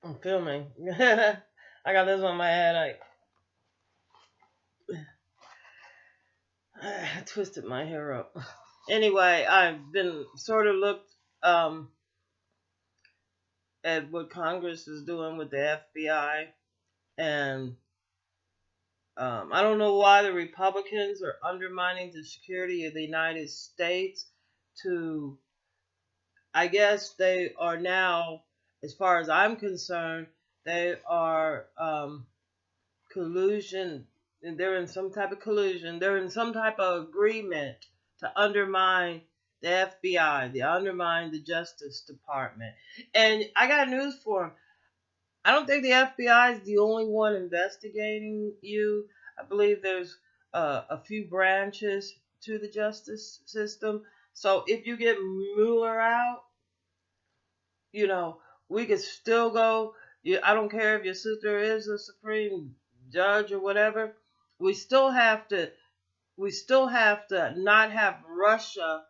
I'm filming. I got this on my head. I twisted my hair up. Anyway, I've been sort of looked at what Congress is doing with the FBI, and I don't know why the Republicans are undermining the security of the United States. To, I guess they are now, as far as I'm concerned, they are collusion. They're in some type of collusion. They're in some type of agreement to undermine the FBI, to undermine the Justice Department. And I got news for them. I don't think the FBI is the only one investigating you. I believe there's a few branches to the justice system. So if you get Mueller out, you know, we could still go. I don't care if your sister is a Supreme Judge or whatever. We still have to. We still have to not have Russia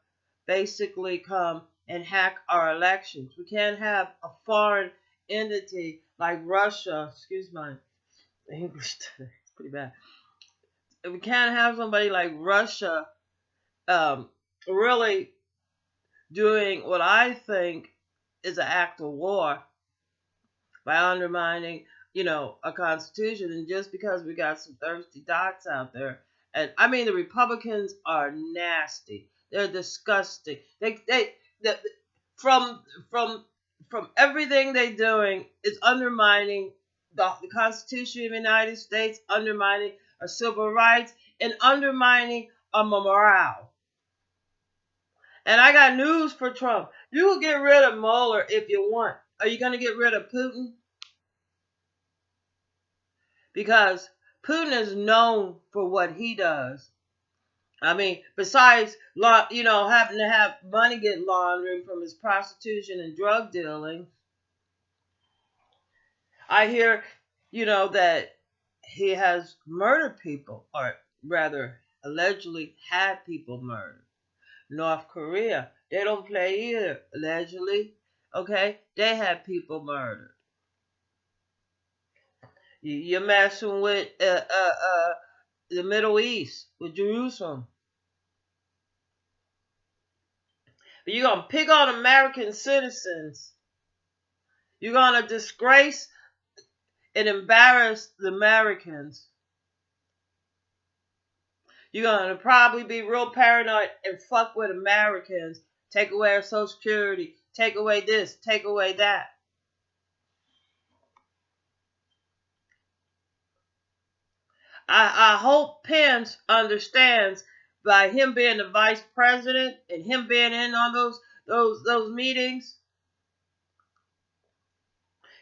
basically come and hack our elections. We can't have a foreign entity like Russia. Excuse my English today. It's pretty bad. We can't have somebody like Russia um, really doing what I think is an act of war by undermining, a constitution. And just because we got some thirsty dots out there, and I mean, the Republicans are nasty. They're disgusting. They from from from everything they're doing is undermining the Constitution of the United States, undermining our civil rights, and undermining our morale. And I got news for Trump. You will get rid of Mueller if you want. Are you going to get rid of Putin? Because Putin is known for what he does. I mean, besides, having to have money get laundering from his prostitution and drug dealing, I hear, that he has murdered people, or rather, allegedly had people murdered. North Korea, they don't play either, allegedly. Okay? They had people murdered. You're messing with the Middle East, with Jerusalem. But you're going to pick on American citizens. You're going to disgrace and embarrass the Americans. You're going to probably be real paranoid and fuck with Americans. Take away our Social Security. Take away this. Take away that. I hope Pence understands, by him being the vice president and him being in on those meetings.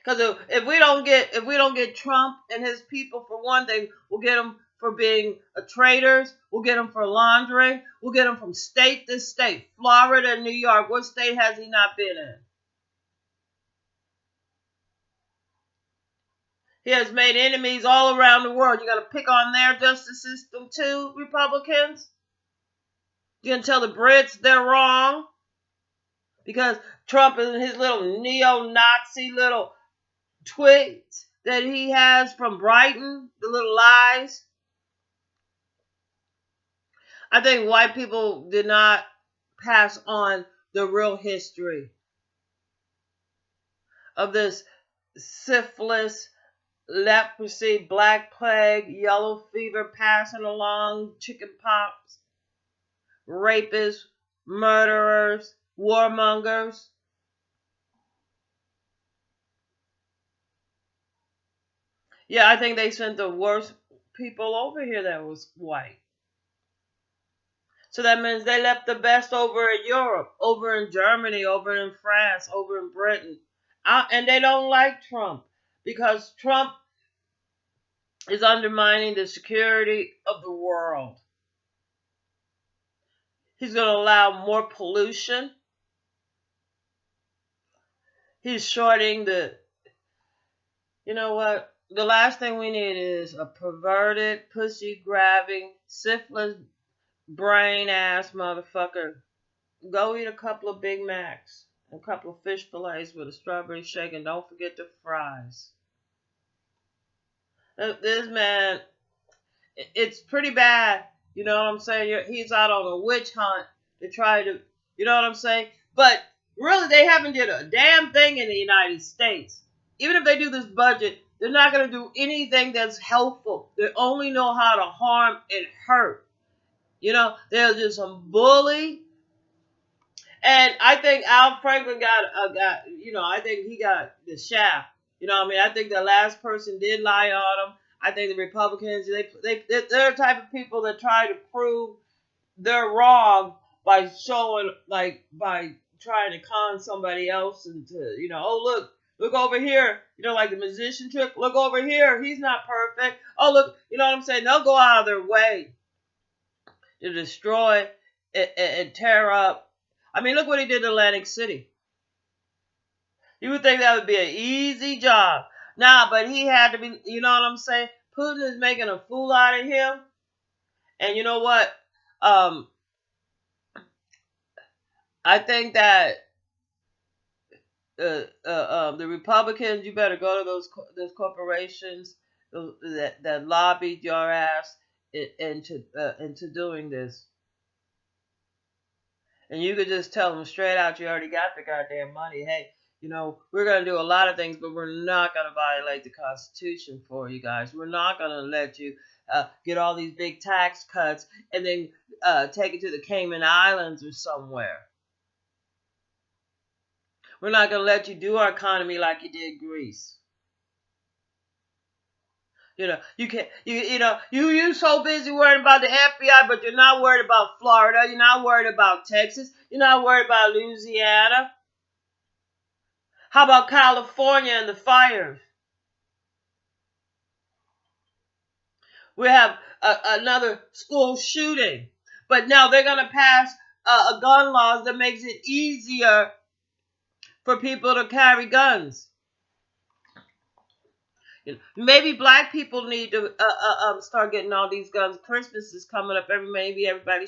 Because if we don't get Trump and his people, for one thing, we'll get them for being traitors. We'll get them for laundering. We'll get them from state to state, Florida and New York. What state has he not been in? He has made enemies all around the world. You got to pick on their justice system too, Republicans. You can tell the Brits they're wrong because Trump and his little neo-Nazi little tweets that he has from Brighton, the little lies. I think white people did not pass on the real history of this syphilis, leprosy, black plague, yellow fever passing along, chicken pox, rapists, murderers, warmongers. Yeah, I think they sent the worst people over here that was white. So that means they left the best over in Europe, over in Germany, over in France, over in Britain. And they don't like Trump because Trump is undermining the security of the world. He's going to allow more pollution. He's shorting you know what? The last thing we need is a perverted, pussy-grabbing, syphilis brain ass motherfucker. Go eat a couple of Big Macs A couple of fish fillets with a strawberry shake, and don't forget the fries. This man, it's pretty bad. You know what I'm saying? He's out on a witch hunt to try to, you know what I'm saying? But really, they haven't did a damn thing in the United States. Even if they do this budget, they're not going to do anything that's helpful. They only know how to harm and hurt. You know, they're just some bully. And I think Al Franklin I think he got the shaft. You know what I mean? I think the last person did lie on him. I think the Republicans, they're the type of people that try to prove they're wrong by by trying to con somebody else into, oh, look over here. Like the musician trick. Look over here. He's not perfect. Oh, look, you know what I'm saying? They'll go out of their way to destroy and tear up. I mean, look what he did in Atlantic City. You would think that would be an easy job. Nah, but he had to be, you know what I'm saying? Putin is making a fool out of him. And you know what? I think that the Republicans, you better go to those corporations that lobbied your ass into doing this. And you could just tell them straight out, you already got the goddamn money. Hey, we're going to do a lot of things, but we're not going to violate the Constitution for you guys. We're not going to let you get all these big tax cuts and then take it to the Cayman Islands or somewhere. We're not going to let you do our economy like you did Greece. You can't. You're so busy worrying about the FBI, but you're not worried about Florida. You're not worried about Texas. You're not worried about Louisiana. How about California and the fires? We have another school shooting, but now they're going to pass a gun laws that makes it easier for people to carry guns. Maybe black people need to start getting all these guns. Christmas is coming up. Maybe everybody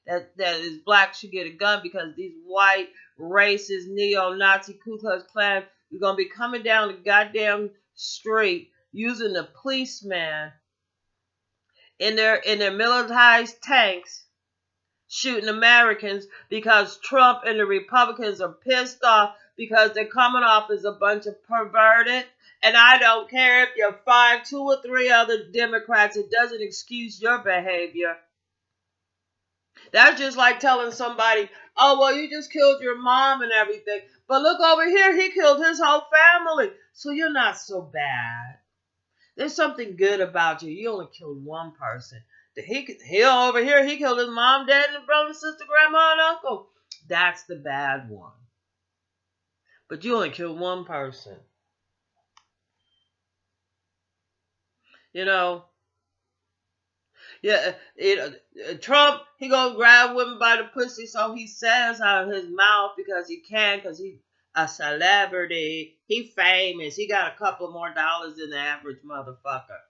that is black should get a gun, because these white racist neo-Nazi Ku Klux Klan are gonna be coming down the goddamn street using the policeman in their militarized tanks, shooting Americans because Trump and the Republicans are pissed off because they're coming off as a bunch of perverted. And I don't care if you're 2 or 3 other Democrats. It doesn't excuse your behavior. That's just like telling somebody, oh, well, you just killed your mom and everything. But look over here, he killed his whole family. So you're not so bad. There's something good about you. You only killed one person. He over here, he killed his mom, dad, and brother, sister, grandma, and uncle. That's the bad one. But you only killed one person. Trump, he gonna grab women by the pussy, so he says out of his mouth because he can, because he's a celebrity. He famous. He got a couple more dollars than the average motherfucker.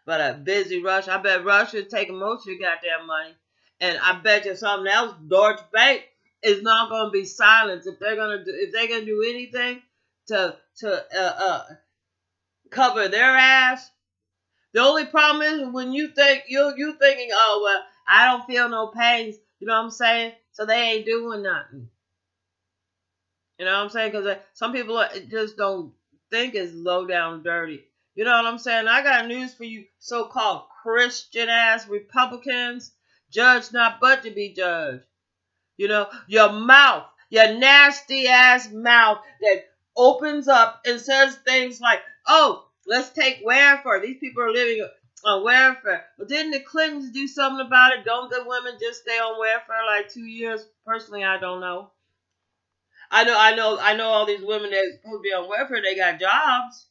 But a busy Rush, I bet Russia is taking most of your goddamn money. And I bet you something else, Deutsche Bank is not gonna be silenced if they're gonna do anything to cover their ass. The only problem is when you think you thinking, oh well, I don't feel no pains. You know what I'm saying? So they ain't doing nothing. You know what I'm saying? Because some people just don't think it's low down dirty. You know what I'm saying? I got news for you, so-called Christian ass Republicans. Judge not but to be judged. Your mouth, your nasty ass mouth that opens up and says things like, oh, let's take welfare. These people are living on welfare. But didn't the Clintons do something about it? Don't the women just stay on welfare like 2 years? Personally, I don't know. I know all these women that are supposed to be on welfare, they got jobs.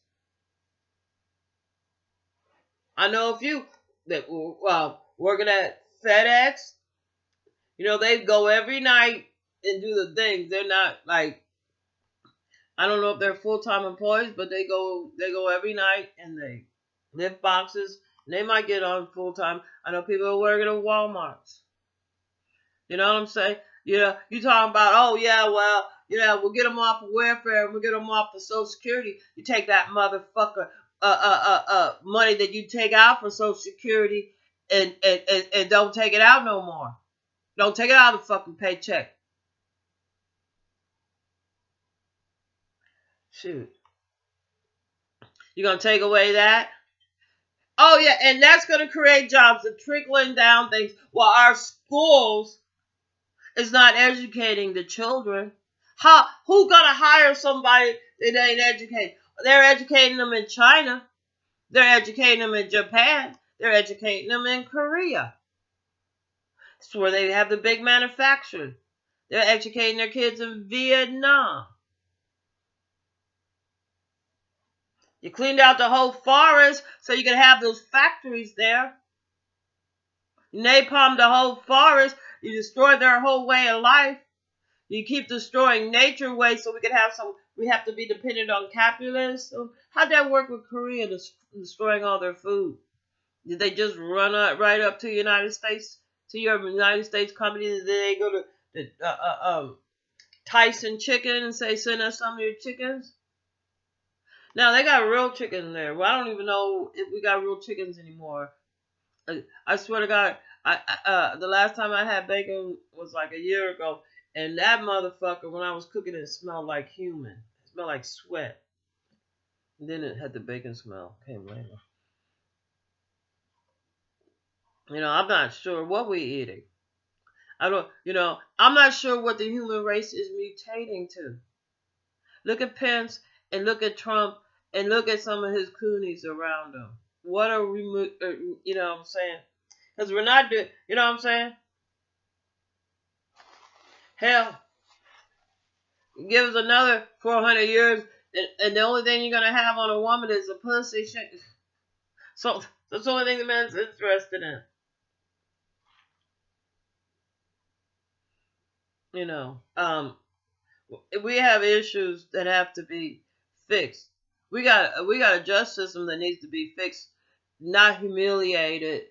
I know a few that working at FedEx. They go every night and do the things. They're not like, I don't know if they're full-time employees, but they go every night and they lift boxes. And they might get on full-time. I know people are working at Walmarts. You know what I'm saying? You talking about, oh yeah, well, we'll get them off of welfare and we'll get them off of Social Security. You take that motherfucker money that you take out for Social Security and don't take it out no more. Don't take it out of the fucking paycheck. Shoot. You gonna take away that? Oh yeah, and that's gonna create jobs, the trickling down things. While our schools is not educating the children. Who gonna hire somebody that ain't educated? They're educating them in China. They're educating them in Japan. They're educating them in Korea. That's where they have the big manufacturing. They're educating their kids in Vietnam. You cleaned out the whole forest so you could have those factories there. You napalmed the whole forest. You destroyed their whole way of life. You keep destroying nature waste so we can have some. We have to be dependent on capitalism. How'd that work with Korea destroying all their food? Did they just run right up to the United States, to your United States company? Did they go to the Tyson Chicken and say, send us some of your chickens? Now they got real chickens there. Well, I don't even know if we got real chickens anymore. I swear to God, the last time I had bacon was like a year ago, and that motherfucker, when I was cooking it, smelled like human. It smelled like sweat. And then it had the bacon smell. Came later. I'm not sure what we're eating. I'm not sure what the human race is mutating to. Look at Pence and look at Trump and look at some of his coonies around him. What are we, you know what I'm saying? Because we're not doing, you know what I'm saying? Hell, give us another 400 years and the only thing you're going to have on a woman is a pussy. So that's the only thing the man's interested in. We have issues that have to be fixed. We got a justice system that needs to be fixed, not humiliated,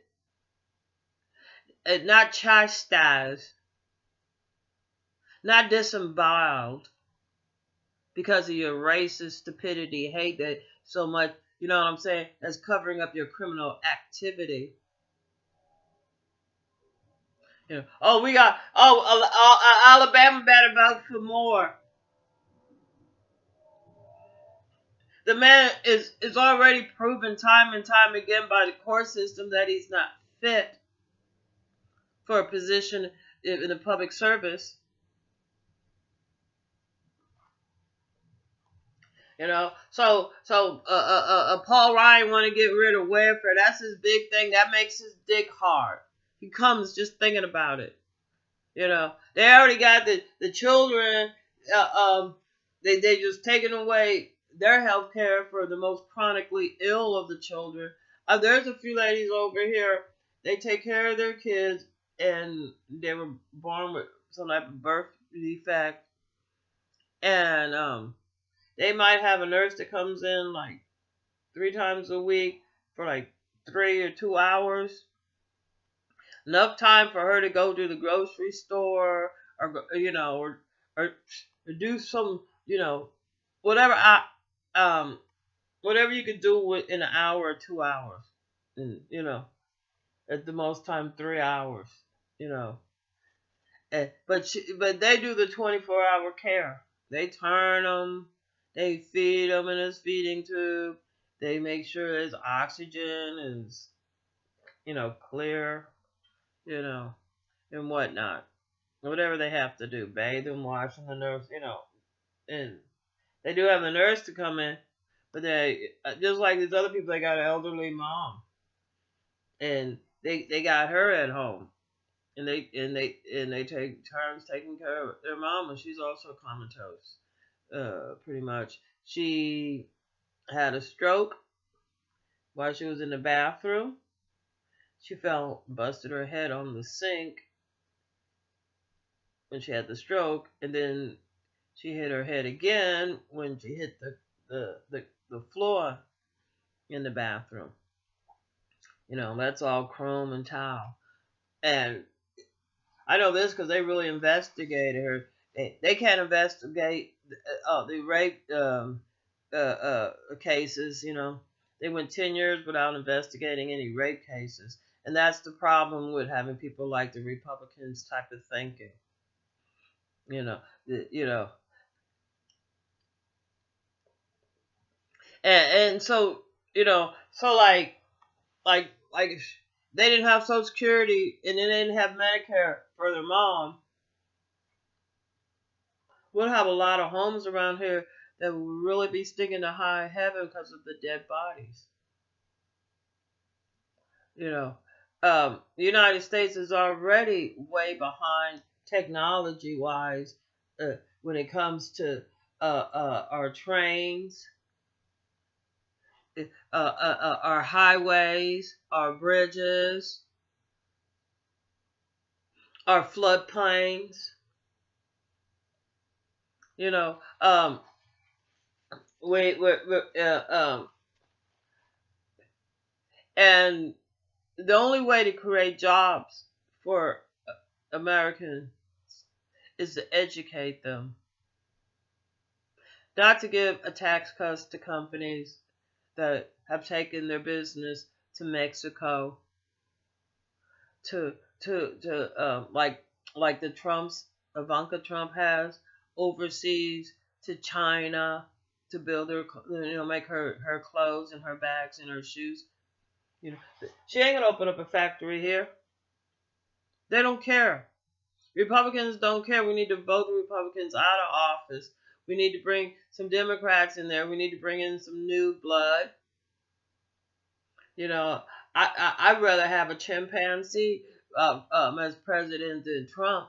and not chastised, not disemboweled because of your racist stupidity, hate that so much. You know what I'm saying? That's covering up your criminal activity. Alabama better vote for more. The man is already proven time and time again by the court system that he's not fit for a position in the public service. Paul Ryan want to get rid of welfare. That's his big thing. That makes his dick hard. He comes just thinking about it. They already got the children. They just taking away their health care for the most chronically ill of the children. There's a few ladies over here. They take care of their kids, and they were born with some type of birth defect, and they might have a nurse that comes in like 3 times a week for like 3 or 2 hours. Enough time for her to go to the grocery store or do some, whatever whatever you could do in an hour or 2 hours. And, at the most time 3 hours, but they do the 24-hour care. They turn them, they feed them in a feeding tube. They make sure there's oxygen is, clear, and whatnot. Whatever they have to do, bathe them, wash them, the nurse, and they do have the nurse to come in, but they just like these other people, they got an elderly mom, and they got her at home. And they take turns taking care of their mom, and she's also comatose. Pretty much, she had a stroke while she was in the bathroom. She busted her head on the sink when she had the stroke, and then she hit her head again when she hit the floor in the bathroom. That's all chrome and tile, and I know this because they really investigated her. They can't investigate the rape cases. They went 10 years without investigating any rape cases, and that's the problem with having people like the Republicans type of thinking. You know, you know, and so like they didn't have Social Security and then they didn't have Medicare for their mom. We'll have a lot of homes around here that will really be sticking to high heaven because of the dead bodies. You know, the United States is already way behind technology wise when it comes to our trains, our highways, our bridges, our floodplains. You know, we and the only way to create jobs for Americans is to educate them, not to give a tax cut to companies that have taken their business to Mexico, like the Trumps, Ivanka Trump has overseas to China to build her, make her clothes and her bags and her shoes. She ain't gonna open up a factory here. They don't care. Republicans don't care. We need to vote the Republicans out of office. We need to bring some Democrats in there. We need to bring in some new blood. You know, I'd rather have a chimpanzee as president than Trump.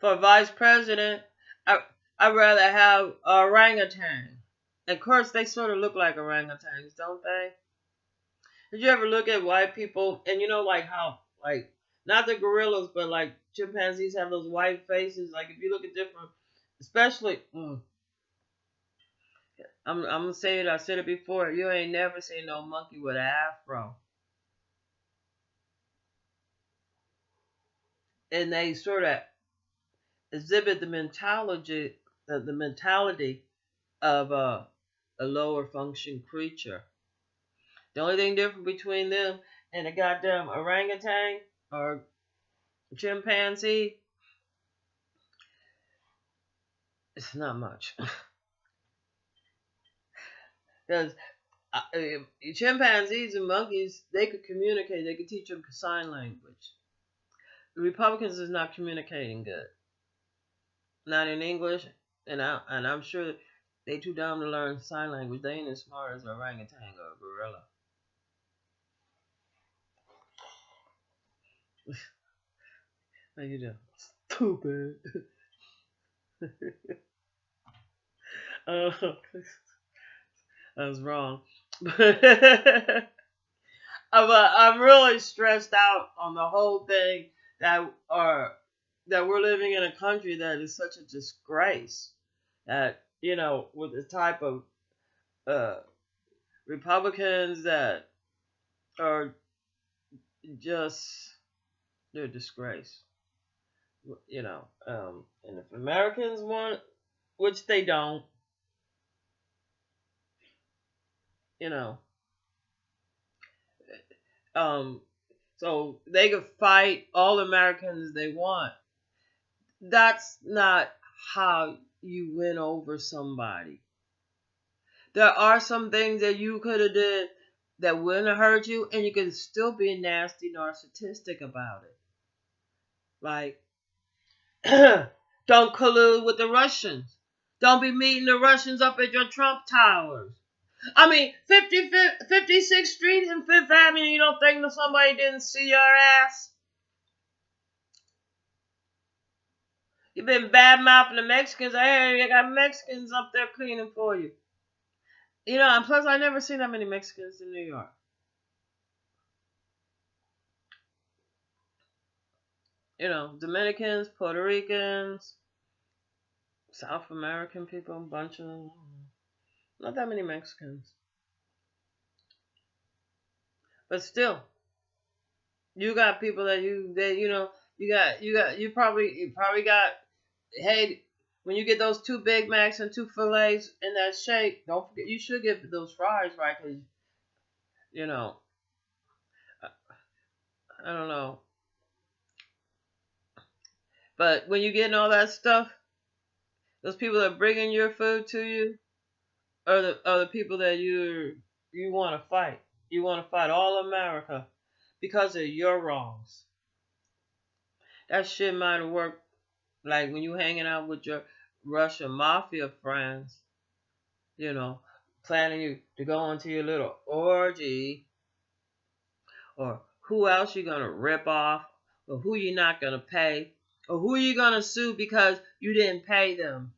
For vice president, I'd rather have a orangutan. Of course, they sort of look like orangutans, don't they? Did you ever look at white people and like how not the gorillas but like chimpanzees have those white faces? Like if you look at different, especially, I'm gonna say it. I said it before. You ain't never seen no monkey with an afro, and they sort of exhibit the mentality of a lower function creature. The only thing different between them and a goddamn orangutan or chimpanzee, it's not much. Because chimpanzees and monkeys, they could communicate. They could teach them sign language. The Republicans is not communicating good. Not in English, and I'm sure they too dumb to learn sign language. They ain't as smart as an orangutan or a gorilla. How you doing? Stupid. uh, I was wrong. I'm really stressed out on the whole thing that we're living in a country that is such a disgrace. That with the type of uh, Republicans that are just they're a disgrace. And if Americans want, which they don't, you know, um, so they could fight all Americans they want. That's not how you win over somebody. There are some things that you could have did that wouldn't have hurt you, and you can still be nasty narcissistic about it. Like, don't collude with the Russians. Don't be meeting the Russians up at your Trump towers. I mean, 56th Street and 5th Avenue, you don't think that somebody didn't see your ass? You've been bad mouthing the Mexicans. I hear you got Mexicans up there cleaning for you. And plus I never seen that many Mexicans in New York. Dominicans, Puerto Ricans, South American people, a bunch of not that many Mexicans. But still, you got people you probably got, hey, when you get those 2 Big Macs and 2 fillets in that shake, don't forget you should get those fries, right? Because you know I, I don't know, but when you getting all that stuff, those people that are bringing your food to you are the people that you want to fight. You want to fight all America because of your wrongs. That shit might have worked like when you hanging out with your Russian mafia friends, you know, planning you to go into your little orgy, or who else you gonna rip off, or who you not gonna pay, or who you gonna sue because you didn't pay them.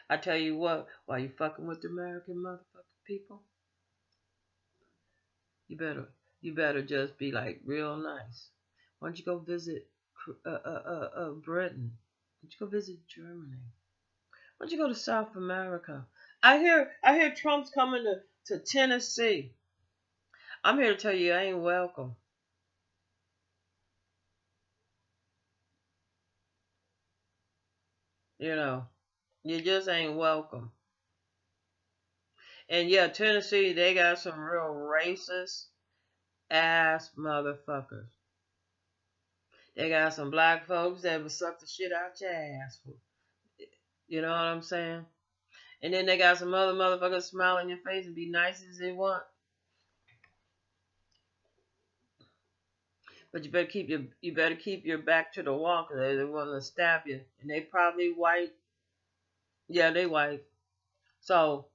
I tell you what, while you fucking with the American motherfucking people, you better you better just be like real nice. Why don't you go visit Britain? Why don't you go visit Germany? Why don't you go to South America? I hear Trump's coming to Tennessee. I'm here to tell you I ain't welcome. You know, you just ain't welcome. And yeah, Tennessee, they got some real racist ass motherfuckers. They got some black folks that will suck the shit out your ass. You know what I'm saying? And then they got some other motherfuckers smile in your face and be nice as they want. But you better keep your back to the wall because they want to stab you. And they probably white. Yeah, they white. So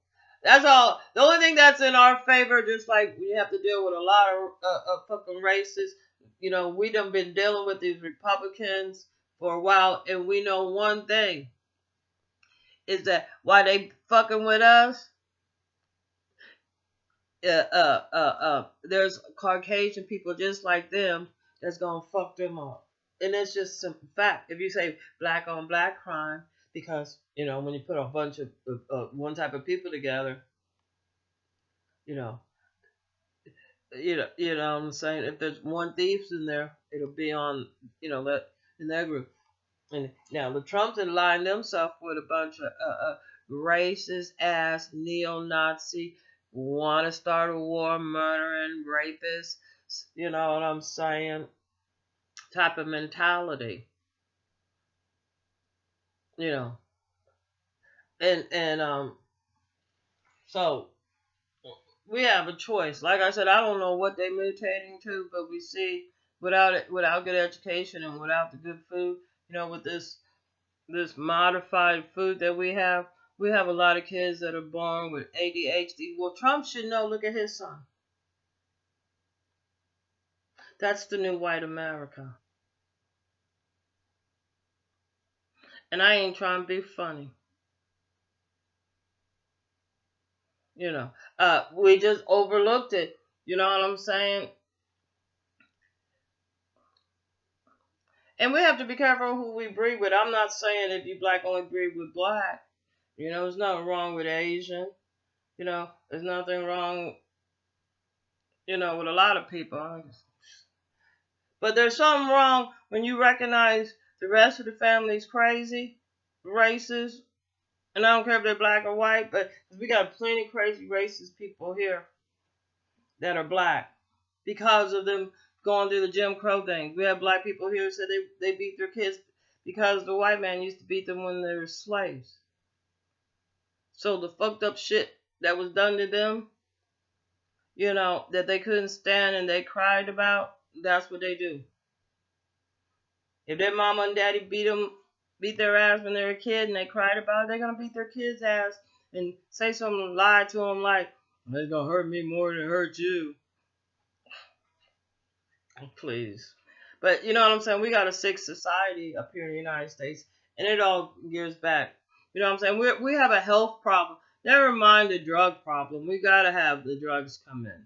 that's all. The only thing that's in our favor, just like we have to deal with a lot of fucking racists. You know, we done been dealing with these Republicans for a while, and we know one thing is that why they fucking with us. There's Caucasian people just like them that's gonna fuck them up, and it's just simple fact. If you say black on black crime, because when you put a bunch of one type of people together, you know, you know what I'm saying. If there's one thieves in there, it'll be on that in their group. And now the Trumps had lined themselves with a bunch of racist ass neo-Nazi, want to start a war, murdering rapists. You know what I'm saying? Type of mentality. You know, and so we have a choice. Like I said, I don't know what they're mutating to, but we see without good education and without the good food, with this modified food that we have a lot of kids that are born with ADHD. Well, Trump should know. Look at his son. That's the new white America. And I ain't trying to be funny. We just overlooked it. You know what I'm saying? And we have to be careful who we breed with. I'm not saying if you black only breed with black. There's nothing wrong with Asian. There's nothing wrong, with a lot of people. But there's something wrong when you recognize the rest of the family's crazy, racist, and I don't care if they're black or white, but we got plenty of crazy racist people here that are black because of them going through the Jim Crow thing. We have black people here who said they beat their kids because the white man used to beat them when they were slaves. So the fucked up shit that was done to them, that they couldn't stand and they cried about, that's what they do. If their mama and daddy beat their ass when they were a kid and they cried about it, they're gonna beat their kid's ass and say something, lie to them like, "It's gonna hurt me more than it hurt you." Please. But you know what I'm saying? We got a sick society up here in the United States, and it all gears back. You know what I'm saying? We have a health problem. Never mind the drug problem. We gotta have the drugs come in.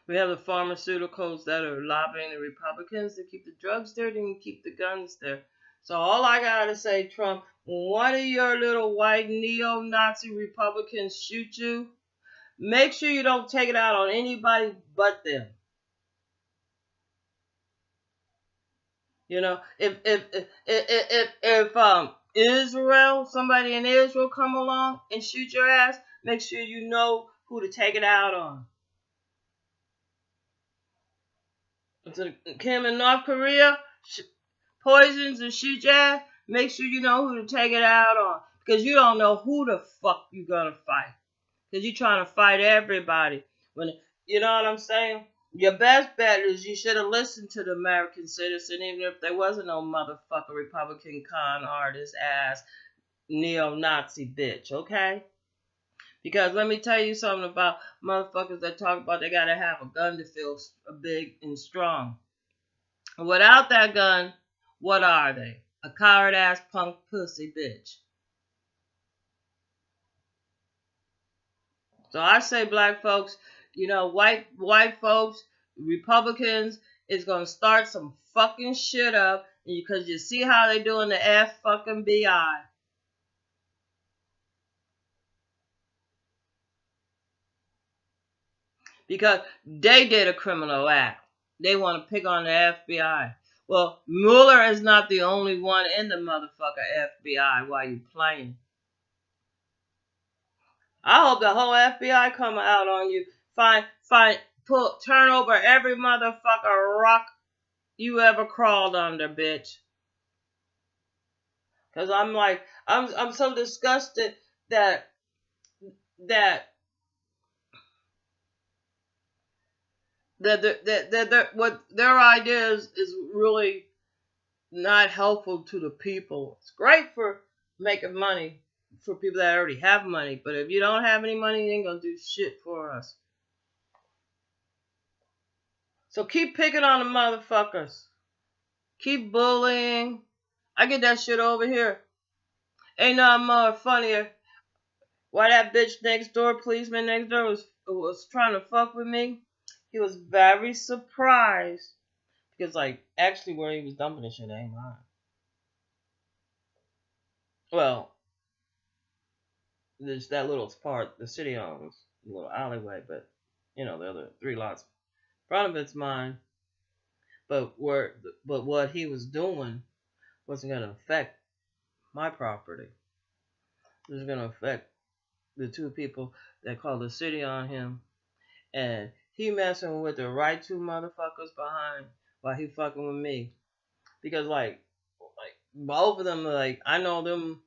We have the pharmaceuticals that are lobbying the Republicans to keep the drugs there, then keep the guns there. So all I gotta say, Trump, when one of your little white neo-Nazi Republicans shoot you, make sure you don't take it out on anybody but them. You know, if Israel, somebody in Israel come along and shoot your ass, make sure you know who to take it out on. If Kim in North Korea poisons and shoot your ass, make sure you know who to take it out on. Because you don't know who the fuck you gonna fight. Because you're trying to fight everybody. You know what I'm saying? Your best bet is you should have listened to the American citizen, even if there wasn't no motherfucker Republican con artist ass neo-Nazi bitch, okay? Because let me tell you something about motherfuckers that talk about they gotta have a gun to feel big and strong. Without that gun, what are they? A coward ass punk pussy bitch. So I say, black folks, you know, white folks, Republicans is gonna start some fucking shit up because you see how they doing the F fucking BI. Because they did a criminal act. They want to pick on the FBI. Well, Mueller is not the only one in the motherfucker FBI while you playing. I hope the whole FBI come out on you. Turn over every motherfucker rock you ever crawled under, bitch. Cause I'm so disgusted that what their ideas is really not helpful to the people. It's great for making money for people that already have money, but if you don't have any money, you ain't gonna do shit for us. So keep picking on the motherfuckers. Keep bullying. I get that shit over here. Ain't nothing more funnier. Why that bitch next door, policeman next door, was trying to fuck with me. He was very surprised because, like, actually where he was dumping the shit ain't mine. Well, there's that little part the city owns, a little alleyway, but you know the other 3 lots in front of it's mine. But what he was doing wasn't gonna affect my property. It was gonna affect the 2 people that called the city on him, and he messing with the right 2 motherfuckers behind while he fucking with me. Because like both of them, like, I know them.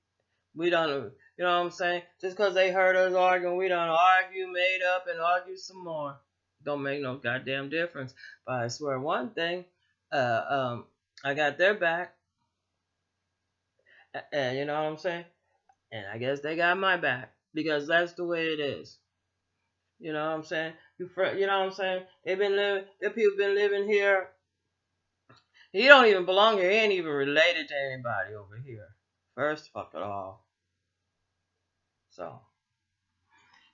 We don't, you know what I'm saying? Just because they heard us arguing, we don't argue, made up, and argue some more. Don't make no goddamn difference. But I swear one thing, I got their back, and you know what I'm saying? And I guess they got my back because that's the way it is. You know what I'm saying? You know what I'm saying? The people been living here. He don't even belong here. He ain't even related to anybody over here. First, fuck it all. So,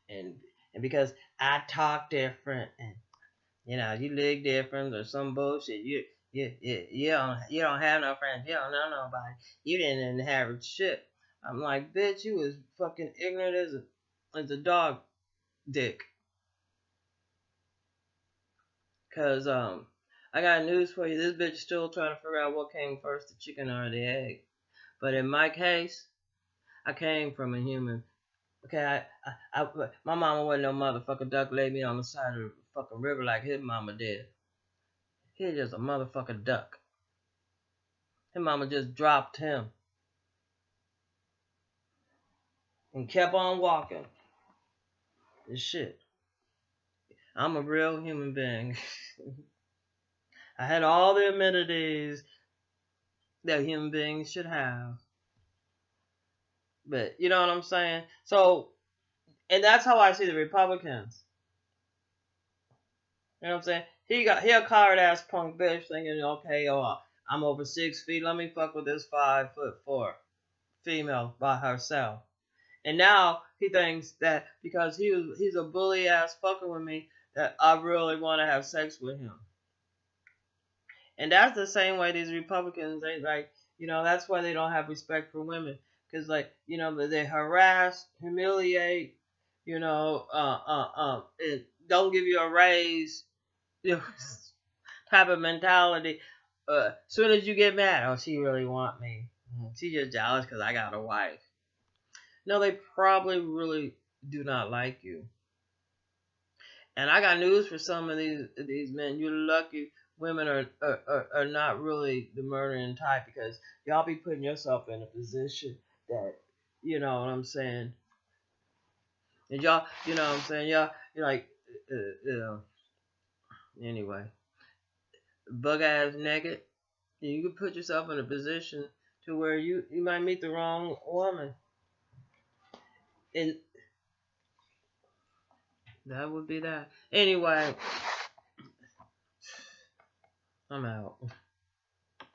and because I talk different, and you know you live different or some bullshit, you don't have no friends. You don't know nobody. You didn't inherit shit. I'm like, bitch, you was fucking ignorant as a dog dick. Cause I got news for you. This bitch is still trying to figure out what came first, the chicken or the egg. But in my case, I came from a human. Okay, my mama wasn't no motherfucker duck laid me on the side of the fucking river like his mama did. He's just a motherfucker duck. His mama just dropped him and kept on walking. This shit. I'm a real human being. I had all the amenities that human beings should have. But you know what I'm saying? So, and that's how I see the Republicans. You know what I'm saying? He a coward ass punk bitch thinking, okay, I'm over 6 feet. Let me fuck with this 5'4" female by herself. And now he thinks that because he's a bully ass fucking with me, that I really want to have sex with him. And that's the same way these Republicans, they like, you know, that's why they don't have respect for women. Because, like, you know, they harass, humiliate, it don't give you a raise, you know, type of mentality. Soon as you get mad, oh, she really want me. She just jealous because I got a wife. No, they probably really do not like you. And I got news for some of these men. You're lucky women are not really the murdering type, because y'all be putting yourself in a position that, you know what I'm saying. And y'all, you know what I'm saying. Y'all, you're like, you know. Anyway, bug ass naked. You could put yourself in a position to where you might meet the wrong woman, and that would be that. Anyway, I'm out.